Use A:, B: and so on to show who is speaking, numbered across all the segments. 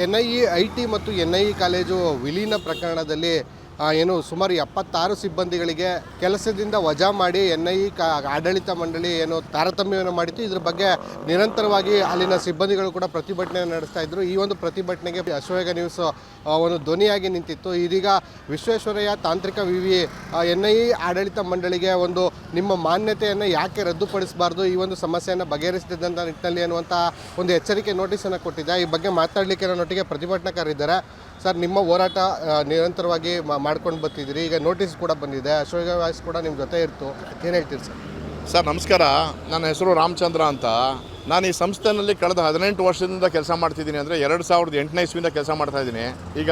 A: NIE-IT ಮತ್ತು NIE college ವಿಲೀನ ಪ್ರಕರಣದಲ್ಲಿ ಏನು ಸುಮಾರು 76 ಸಿಬ್ಬಂದಿಗಳಿಗೆ ಕೆಲಸದಿಂದ ವಜಾ ಮಾಡಿ NIE ಆಡಳಿತ ಮಂಡಳಿ ಏನು ತಾರತಮ್ಯವನ್ನು ಮಾಡಿತ್ತು. ಇದ್ರ ಬಗ್ಗೆ ನಿರಂತರವಾಗಿ ಅಲ್ಲಿನ ಸಿಬ್ಬಂದಿಗಳು ಕೂಡ ಪ್ರತಿಭಟನೆ ನಡೆಸ್ತಾ ಇದ್ರು. ಈ ಒಂದು ಪ್ರತಿಭಟನೆಗೆ ಅಶ್ವವೇಗ ನ್ಯೂಸ್ ಒಂದು ಧ್ವನಿಯಾಗಿ ನಿಂತಿತ್ತು. ಇದೀಗ ವಿಶ್ವೇಶ್ವರಯ್ಯ ತಾಂತ್ರಿಕ ವಿವಿ NIE ಆಡಳಿತ ಮಂಡಳಿಗೆ ಒಂದು ನಿಮ್ಮ ಮಾನ್ಯತೆಯನ್ನು ಯಾಕೆ ರದ್ದುಪಡಿಸಬಾರ್ದು, ಈ ಒಂದು ಸಮಸ್ಯೆಯನ್ನು ಬಗೆಹರಿಸದಂಥ ನಿಟ್ಟಿನಲ್ಲಿ ಅನ್ನುವಂಥ ಒಂದು ಎಚ್ಚರಿಕೆ ನೋಟಿಸನ್ನು ಕೊಟ್ಟಿದೆ. ಈ ಬಗ್ಗೆ ಮಾತಾಡಲಿಕ್ಕೆ ನನ್ನೊಟ್ಟಿಗೆ ಪ್ರತಿಭಟನಾಕಾರರಿದ್ದಾರೆ. ಸರ್, ನಿಮ್ಮ ಹೋರಾಟ ನಿರಂತರವಾಗಿ ಮಾಡ್ಕೊಂಡು ಬರ್ತಿದ್ದೀರಿ, ಈಗ ನೋಟಿಸ್ ಕೂಡ ಬಂದಿದೆ, ಅಶ್ವವೇಗ ವಾಯ್ಸ್ ಕೂಡ ನಿಮ್ಮ ಜೊತೆ ಇರ್ತು, ಏನು ಹೇಳ್ತೀರಿ ಸರ್?
B: ಸರ್ ನಮಸ್ಕಾರ, ನನ್ನ ಹೆಸರು ರಾಮಚಂದ್ರ ಅಂತ. ನಾನು ಈ ಸಂಸ್ಥೆಯಲ್ಲಿ ಕಳೆದ 18 ವರ್ಷದಿಂದ ಕೆಲಸ ಮಾಡ್ತಿದ್ದೀನಿ. ಅಂದರೆ 2008ನೇ ಇಸ್ವಿಯಿಂದ ಕೆಲಸ ಮಾಡ್ತಾಯಿದ್ದೀನಿ. ಈಗ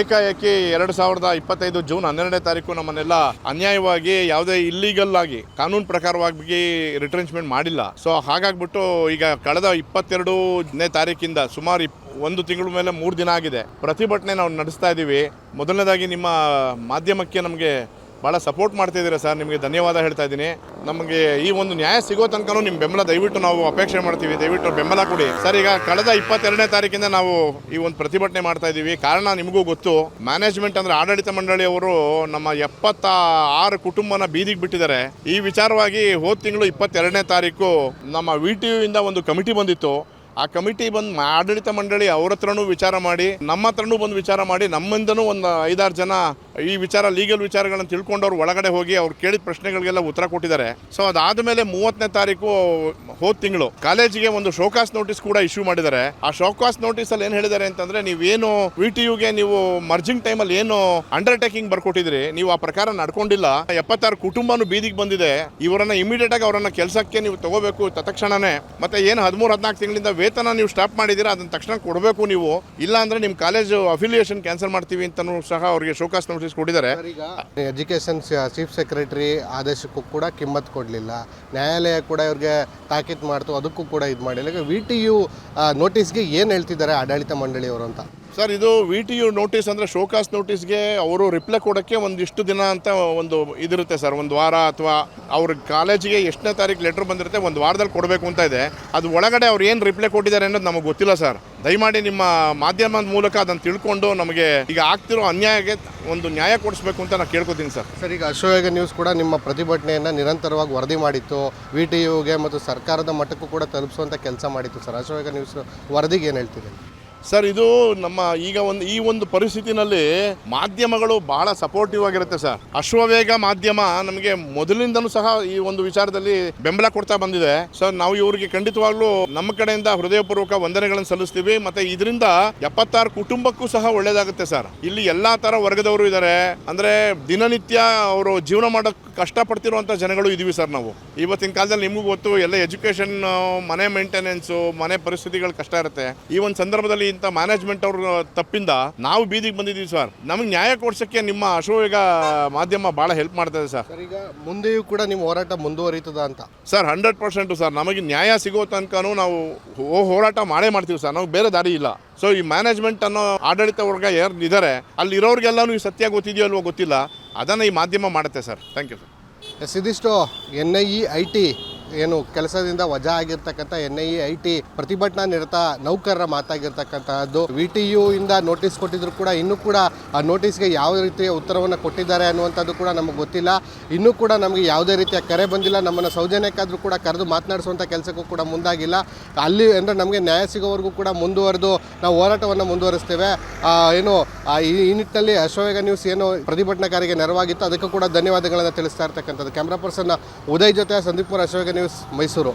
B: ಏಕಾಏಕಿ 2025 ಜೂನ್ 12ನೇ ತಾರೀಕು ನಮ್ಮನ್ನೆಲ್ಲ ಅನ್ಯಾಯವಾಗಿ ಯಾವುದೇ ಇಲ್ಲೀಗಲ್ ಆಗಿ ಕಾನೂನು ಪ್ರಕಾರವಾಗಿ ರಿಟ್ರೆಂಚ್ಮೆಂಟ್ ಮಾಡಿಲ್ಲ. ಸೊ ಹಾಗಾಗ್ಬಿಟ್ಟು ಈಗ ಕಳೆದ 22ನೇ ತಾರೀಕಿಂದ ಸುಮಾರು 1 ತಿಂಗಳ ಮೇಲೆ 3 ದಿನ ಆಗಿದೆ ಪ್ರತಿಭಟನೆ ನಾವು ನಡೆಸ್ತಾ ಇದ್ದೀವಿ. ಮೊದಲನೇದಾಗಿ ನಿಮ್ಮ ಮಾಧ್ಯಮಕ್ಕೆ ನಮಗೆ ಭಾಳ ಸಪೋರ್ಟ್ ಮಾಡ್ತಿದ್ದೀರಾ ಸರ್, ನಿಮಗೆ ಧನ್ಯವಾದ ಹೇಳ್ತಾ ಇದ್ದೀನಿ. ನಮಗೆ ಈ ಒಂದು ನ್ಯಾಯ ಸಿಗೋ ತನಕ ನಿಮ್ಮ ಬೆಂಬಲ ದಯವಿಟ್ಟು ನಾವು ಅಪೇಕ್ಷೆ ಮಾಡ್ತೀವಿ, ದಯವಿಟ್ಟು ಬೆಂಬಲ ಕೊಡಿ ಸರ್. ಈಗ ಕಳೆದ 22ನೇ ತಾರೀಕಿಂದ ನಾವು ಈ ಒಂದು ಪ್ರತಿಭಟನೆ ಮಾಡ್ತಾ ಇದ್ದೀವಿ. ಕಾರಣ ನಿಮಗೂ ಗೊತ್ತು, ಮ್ಯಾನೇಜ್ಮೆಂಟ್ ಅಂದರೆ ಆಡಳಿತ ಮಂಡಳಿಯವರು ನಮ್ಮ 76 ಕುಟುಂಬನ ಬೀದಿಗೆ ಬಿಟ್ಟಿದ್ದಾರೆ. ಈ ವಿಚಾರವಾಗಿ ಹೋದ ತಿಂಗಳು 22ನೇ ತಾರೀಕು ನಮ್ಮ VTU ಇಂದ ಒಂದು ಕಮಿಟಿ ಬಂದಿತ್ತು. ಆ ಕಮಿಟಿ ಬಂದು ಆಡಳಿತ ಮಂಡಳಿ ಅವ್ರ ಹತ್ರನೂ ವಿಚಾರ ಮಾಡಿ, ನಮ್ಮ ಹತ್ರನೂ ಬಂದು ವಿಚಾರ ಮಾಡಿ, ನಮ್ಮಿಂದನೂ ಒಂದು 5-6 ಜನ ಈ ವಿಚಾರ ಲೀಗಲ್ ವಿಚಾರಗಳನ್ನು ತಿಳ್ಕೊಂಡವ್ರು ಒಳಗಡೆ ಹೋಗಿ ಅವ್ರು ಕೇಳಿದ ಪ್ರಶ್ನೆಗಳಿಗೆಲ್ಲ ಉತ್ತರ ಕೊಟ್ಟಿದ್ದಾರೆ. ಸೊ ಅದಾದ ಮೇಲೆ 30ನೇ ತಾರೀಕು ಹೋದ ತಿಂಗಳು ಕಾಲೇಜಿಗೆ ಒಂದು ಶೋಕಾಸ್ ನೋಟಿಸ್ ಕೂಡ ಇಶ್ಯೂ ಮಾಡಿದ್ದಾರೆ. ಆ ಶೋಕಾಸ್ ನೋಟಿಸಲ್ಲಿ ಏನು ಹೇಳಿದ್ದಾರೆ ಅಂತಂದರೆ, ನೀವೇನು VTUಗೆ ನೀವು ಮರ್ಜಿಂಗ್ ಟೈಮಲ್ಲಿ ಏನು ಅಂಡರ್ಟೇಕಿಂಗ್ ಬರ್ಕೊಟ್ಟಿದ್ರಿ, ನೀವು ಆ ಪ್ರಕಾರ ನಡ್ಕೊಂಡಿಲ್ಲ. 76 ಕುಟುಂಬನೂ ಬೀದಿಗೆ ಬಂದಿದೆ. ಇವರನ್ನು ಇಮಿಡಿಯೇಟ್ ಆಗಿ ಅವರನ್ನು ಕೆಲಸಕ್ಕೆ ನೀವು ತಗೋಬೇಕು ತತ್ಕ್ಷಣನೇ. ಮತ್ತೆ ಏನು 13-14 ತಿಂಗಳಿಂದ ವೇತನ ನೀವು ಸ್ಟಾಪ್ ಮಾಡಿದ್ದೀರಾ, ಅದನ್ನ ತಕ್ಷಣ ಕೊಡಬೇಕು ನೀವು. ಇಲ್ಲ ಅಂದರೆ ನಿಮ್ಮ ಕಾಲೇಜು ಅಫಿಲಿಯೇಷನ್ ಕ್ಯಾನ್ಸಲ್ ಮಾಡ್ತೀವಿ ಅಂತಲೂ ಸಹ ಅವರಿಗೆ ಶೋಕಾಸ್ ನೋಟಿಸ್ ಕೊಟ್ಟಿದ್ದಾರೆ.
A: ಈಗ ಎಜುಕೇಷನ್ ಚೀಫ್ ಸೆಕ್ರೆಟರಿ ಆದೇಶಕ್ಕೂ ಕೂಡ ಕಿಮ್ಮತ್ ಕೊಡಲಿಲ್ಲ, ನ್ಯಾಯಾಲಯ ಕೂಡ ಇವ್ರಿಗೆ ತಾಕೀತು ಮಾಡ್ತು, ಅದಕ್ಕೂ ಕೂಡ ಇದು ಮಾಡಿಲ್ಲ. ಈಗ VTU ನೋಟಿಸ್ಗೆ ಏನು ಹೇಳ್ತಿದ್ದಾರೆ ಆಡಳಿತ ಮಂಡಳಿಯವರು ಅಂತ?
B: ಸರ್, ಇದು VTU ನೋಟಿಸ್ ಅಂದರೆ ಶೋಕಾಸ್ ನೋಟಿಸ್ಗೆ ಅವರು ರಿಪ್ಲೈ ಕೊಡೋಕ್ಕೆ ಒಂದಿಷ್ಟು ದಿನ ಅಂತ ಒಂದು ಇದಿರುತ್ತೆ ಸರ್, 1 ವಾರ ಅಥವಾ ಅವ್ರ ಕಾಲೇಜಿಗೆ ಎಷ್ಟನೇ ತಾರೀಕು ಲೆಟ್ರ್ ಬಂದಿರುತ್ತೆ 1 ವಾರದಲ್ಲಿ ಕೊಡಬೇಕು ಅಂತ ಇದೆ. ಅದು ಒಳಗಡೆ ಅವ್ರು ಏನು ರಿಪ್ಲೈ ಕೊಟ್ಟಿದ್ದಾರೆ ಅನ್ನೋದು ನಮಗೆ ಗೊತ್ತಿಲ್ಲ ಸರ್. ದಯಮಾಡಿ ನಿಮ್ಮ ಮಾಧ್ಯಮದ ಮೂಲಕ ಅದನ್ನು ತಿಳ್ಕೊಂಡು ನಮಗೆ ಈಗ ಆಗ್ತಿರೋ ಅನ್ಯಾಯಕ್ಕೆ ಒಂದು ನ್ಯಾಯ ಕೊಡಿಸ್ಬೇಕು ಅಂತ ನಾನು ಕೇಳ್ಕೊತೀನಿ ಸರ್.
A: ಸರ್, ಈಗ ಅಶ್ವವೇಗ ನ್ಯೂಸ್ ಕೂಡ ನಿಮ್ಮ ಪ್ರತಿಭಟನೆಯನ್ನು ನಿರಂತರವಾಗಿ ವರದಿ ಮಾಡಿತ್ತು, VTUಗೆ ಮತ್ತು ಸರ್ಕಾರದ ಮಟ್ಟಕ್ಕೂ ಕೂಡ ತಲುಪಿಸುವಂಥ ಕೆಲಸ ಮಾಡಿತ್ತು ಸರ್. ಅಶ್ವವೇಗ ನ್ಯೂಸ್ ವರದಿಗೆ ಏನು ಹೇಳ್ತಿದೆ
B: ಸರ್? ಇದು ನಮ್ಮ ಈಗ ಈ ಒಂದು ಪರಿಸ್ಥಿತಿನಲ್ಲಿ ಮಾಧ್ಯಮಗಳು ಬಹಳ ಸಪೋರ್ಟಿವ್ ಆಗಿರುತ್ತೆ ಸರ್. ಅಶ್ವವೇಗ ಮಾಧ್ಯಮ ನಮಗೆ ಮೊದಲಿಂದನೂ ಸಹ ಈ ಒಂದು ವಿಚಾರದಲ್ಲಿ ಬೆಂಬಲ ಕೊಡ್ತಾ ಬಂದಿದೆ. ಸೊ ನಾವು ಇವರಿಗೆ ಖಂಡಿತವಾಗ್ಲೂ ನಮ್ಮ ಕಡೆಯಿಂದ ಹೃದಯಪೂರ್ವಕ ವಂದನೆಗಳನ್ನು ಸಲ್ಲಿಸ್ತೀವಿ. ಮತ್ತೆ ಇದರಿಂದ 76 ಕುಟುಂಬಕ್ಕೂ ಸಹ ಒಳ್ಳೇದಾಗುತ್ತೆ ಸರ್. ಇಲ್ಲಿ ಎಲ್ಲಾ ತರ ವರ್ಗದವರು ಇದ್ದಾರೆ. ಅಂದ್ರೆ ದಿನನಿತ್ಯ ಅವರು ಜೀವನ ಮಾಡೋಕ್ಕೆ ಕಷ್ಟಪಡ್ತಿರುವಂಥ ಜನಗಳು ಇದೀವಿ ಸರ್ ನಾವು. ಇವತ್ತಿನ ಕಾಲದಲ್ಲಿ ನಿಮಗೂ ಗೊತ್ತು, ಎಲ್ಲ ಎಜುಕೇಷನ್, ಮನೆ ಮೇಂಟೆನೆನ್ಸು, ಮನೆ ಪರಿಸ್ಥಿತಿಗಳು ಕಷ್ಟ ಇರುತ್ತೆ. ಈ ಒಂದು ಸಂದರ್ಭದಲ್ಲಿ ಇಂಥ ಮ್ಯಾನೇಜ್ಮೆಂಟ್ ಅವ್ರ ತಪ್ಪಿಂದ ನಾವು ಬೀದಿಗೆ ಬಂದಿದ್ದೀವಿ ಸರ್. ನಮಗೆ ನ್ಯಾಯ ಕೊಡ್ಸೋಕ್ಕೆ ನಿಮ್ಮ ಅಶ್ವವೇಗ ಮಾಧ್ಯಮ ಭಾಳ ಹೆಲ್ಪ್ ಮಾಡ್ತದೆ ಸರ್.
A: ಈಗ ಮುಂದೆಯೂ ಕೂಡ ನಿಮ್ಮ ಹೋರಾಟ ಮುಂದುವರಿತದ ಅಂತ?
B: Sir 100% sir. ನಮಗೆ ನ್ಯಾಯ ಸಿಗೋ ತನಕನೂ ನಾವು ಹೋರಾಟ ಮಾಡೇ ಮಾಡ್ತೀವಿ ಸರ್. ನಮಗೆ ಬೇರೆ ದಾರಿ ಇಲ್ಲ. ಸೊ ಈ ಮ್ಯಾನೇಜ್ಮೆಂಟ್ ಅನ್ನೋ ಆಡಳಿತ ವರ್ಗ ಯಾರು ಇದ್ದಾರೆ, ಅಲ್ಲಿರೋರಿಗೆಲ್ಲನೂ ಈ ಸತ್ಯ ಗೊತ್ತಿದೆಯೋ ಅಲ್ವೋ ಗೊತ್ತಿಲ್ಲ, ಅದನ್ನು ಈ ಮಾಧ್ಯಮ ಮಾಡುತ್ತೆ ಸರ್. Thank you sir.
A: ಇದಿಷ್ಟು NIE-IT ಏನು ಕೆಲಸದಿಂದ ವಜಾ ಆಗಿರ್ತಕ್ಕಂಥ NIE-IT ಪ್ರತಿಭಟನಾ ನಿರತ ನೌಕರರ ಮಾತಾಗಿರ್ತಕ್ಕಂಥದ್ದು. VTU ಇಂದ ನೋಟಿಸ್ ಕೊಟ್ಟಿದ್ರು ಕೂಡ ಇನ್ನೂ ಕೂಡ ಆ ನೋಟಿಸ್ಗೆ ಯಾವ ರೀತಿಯ ಉತ್ತರವನ್ನು ಕೊಟ್ಟಿದ್ದಾರೆ ಅನ್ನುವಂಥದ್ದು ಕೂಡ ನಮಗೆ ಗೊತ್ತಿಲ್ಲ. ಇನ್ನೂ ಕೂಡ ನಮಗೆ ಯಾವುದೇ ರೀತಿಯ ಕರೆ ಬಂದಿಲ್ಲ. ನಮ್ಮನ್ನು ಸೌಜನ್ಯಕ್ಕಾದರೂ ಕೂಡ ಕರೆದು ಮಾತನಾಡಿಸುವಂಥ ಕೆಲಸಕ್ಕೂ ಕೂಡ ಮುಂದಾಗಿಲ್ಲ. ಅಲ್ಲಿ ಅಂದರೆ ನಮಗೆ ನ್ಯಾಯ ಸಿಗೋವರೆಗೂ ಕೂಡ ಮುಂದುವರೆದು ನಾವು ಹೋರಾಟವನ್ನು ಮುಂದುವರಿಸ್ತೇವೆ. ಏನು ಈ ನಿಟ್ಟಿನಲ್ಲಿ ಅಶ್ವವೇಗ ನ್ಯೂಸ್ ಏನು ಪ್ರತಿಭಟನಾಕಾರಿಗೆ ನೆರವಾಗಿತ್ತು, ಅದಕ್ಕೂ ಕೂಡ ಧನ್ಯವಾದಗಳನ್ನು ತಿಳಿಸ್ತಾ ಇರ್ತಕ್ಕಂಥದ್ದು. ಕ್ಯಾಮ್ರಾ ಪರ್ಸನ್ ಉದಯ್ ಜೊತೆ ಸಂದೀಪ್ ಕುಮಾರ್, ಅಶ್ವವೇಗ ನ್ಯೂಸ್, ಮೈಸೂರು.